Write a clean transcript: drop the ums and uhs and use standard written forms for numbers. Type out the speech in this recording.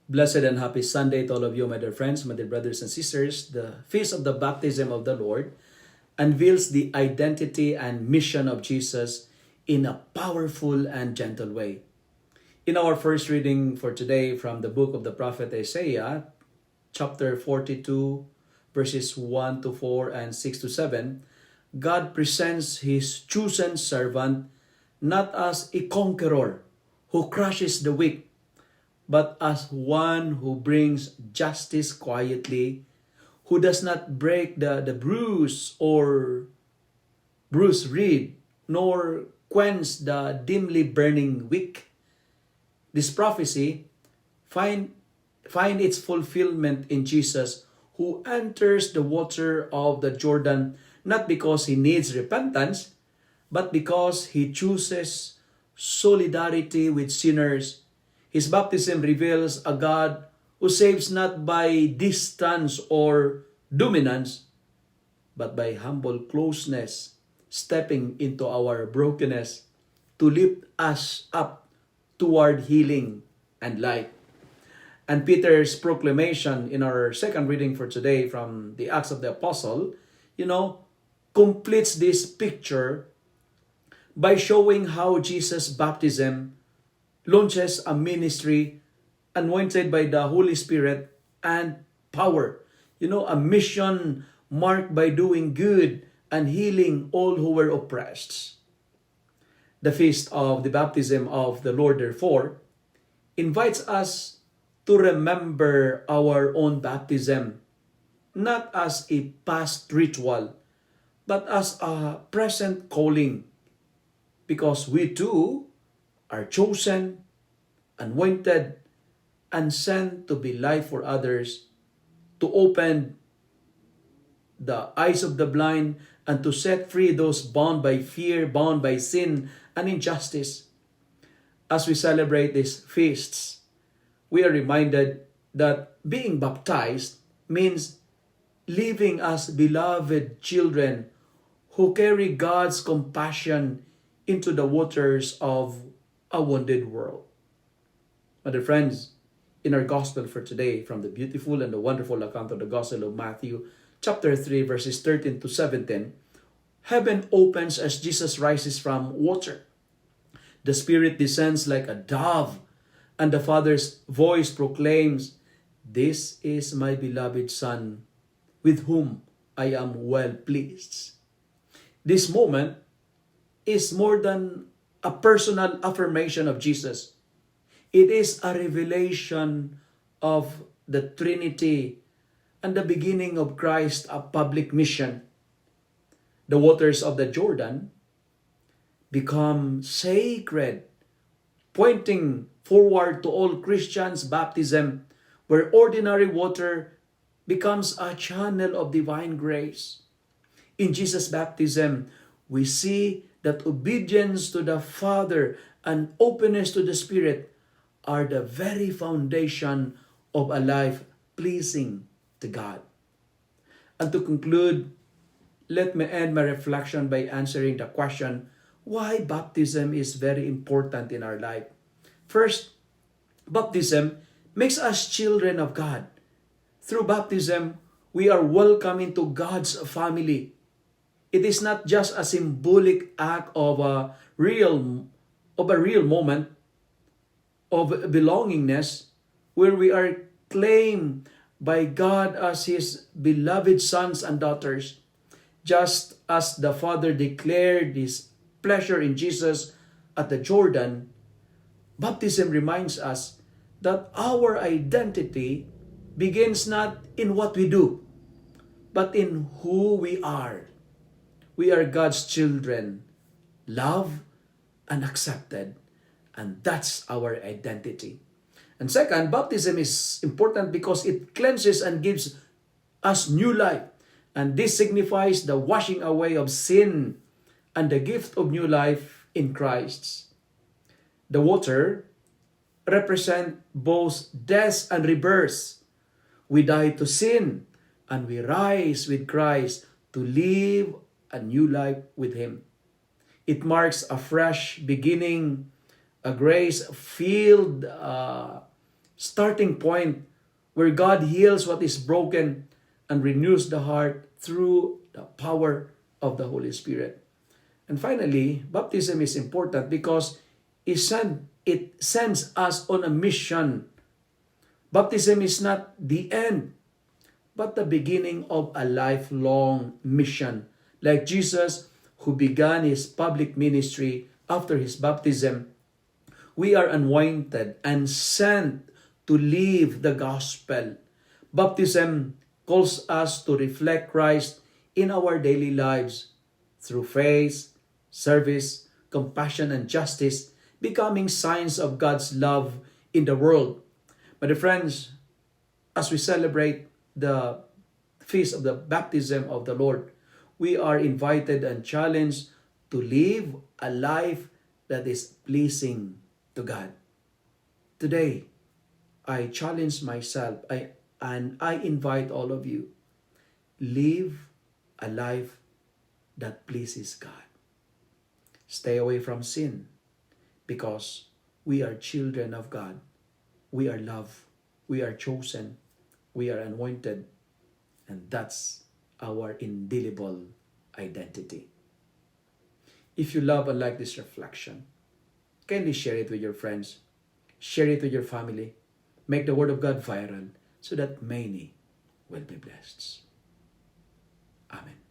Blessed and happy Sunday to all of you, my dear friends, my dear brothers and sisters. The Feast of the Baptism of the Lord unveils the identity and mission of Jesus in a powerful and gentle way. In our first reading for today from the book of the prophet Isaiah, chapter 42, verses 1 to 4 and 6 to 7, God presents His chosen servant not as a conqueror who crushes the weak, but as one who brings justice quietly, who does not break the bruised reed, nor quench the dimly burning wick. This prophecy find its fulfillment in Jesus, who enters the water of the Jordan not because he needs repentance, but because he chooses solidarity with sinners. His baptism reveals a God who saves not by distance or dominance, but by humble closeness, stepping into our brokenness to lift us up toward healing and light. And Peter's proclamation in our second reading for today from the Acts of the Apostle, completes this picture by showing how Jesus' baptism launches a ministry anointed by the Holy Spirit and power. A mission marked by doing good and healing all who were oppressed. The feast of the baptism of the Lord, therefore, invites us to remember our own baptism, not as a past ritual, but as a present calling, because we too are chosen, anointed, and sent to be light for others, to open the eyes of the blind, and to set free those bound by fear, bound by sin and injustice. As we celebrate these feasts, we are reminded that being baptized means living as beloved children who carry God's compassion into the waters of a wounded world. My dear friends, in our gospel for today, from the beautiful and the wonderful account of the Gospel of Matthew, chapter 3, verses 13 to 17, heaven opens as Jesus rises from water. The Spirit descends like a dove, and the Father's voice proclaims, "This is my beloved Son, with whom I am well pleased." This moment is more than a personal affirmation of Jesus. It is a revelation of the Trinity and the beginning of Christ's public mission. The waters of the Jordan become sacred, pointing forward to all Christians' baptism, where ordinary water becomes a channel of divine grace. In Jesus' baptism, we see that obedience to the Father and openness to the Spirit are the very foundation of a life pleasing to God. And to conclude, let me end my reflection by answering the question why baptism is very important in our life. First, baptism makes us children of God. Through baptism, we are welcomed into God's family. It is not just a symbolic act of a real moment of belongingness, where we are claimed by God as His beloved sons and daughters, just as the Father declared His pleasure in Jesus at the Jordan. Baptism reminds us that our identity begins not in what we do, but in who we are. We are God's children, loved and accepted, and that's our identity. And second, baptism is important because it cleanses and gives us new life. And this signifies the washing away of sin and the gift of new life in Christ. The water represent both death and rebirth. We die to sin and we rise with Christ to live a new life with Him. It marks a fresh beginning, a grace-filled starting point where God heals what is broken and renews the heart through the power of the Holy Spirit. And finally, baptism is important because it sends us on a mission. Baptism is not the end, but the beginning of a lifelong mission. Like Jesus, who began his public ministry after his baptism, we are anointed and sent to live the gospel. Baptism calls us to reflect Christ in our daily lives through faith, service, compassion, and justice, becoming signs of God's love in the world. My dear friends, as we celebrate the feast of the baptism of the Lord, we are invited and challenged to live a life that is pleasing to God. Today, I challenge myself and I invite all of you, live a life that pleases God. Stay away from sin because we are children of God. We are loved. We are chosen. We are anointed. And that's our indelible identity. If you love and like this reflection, kindly share it with your friends. Share it with your family. Make the Word of God viral so that many will be blessed. Amen.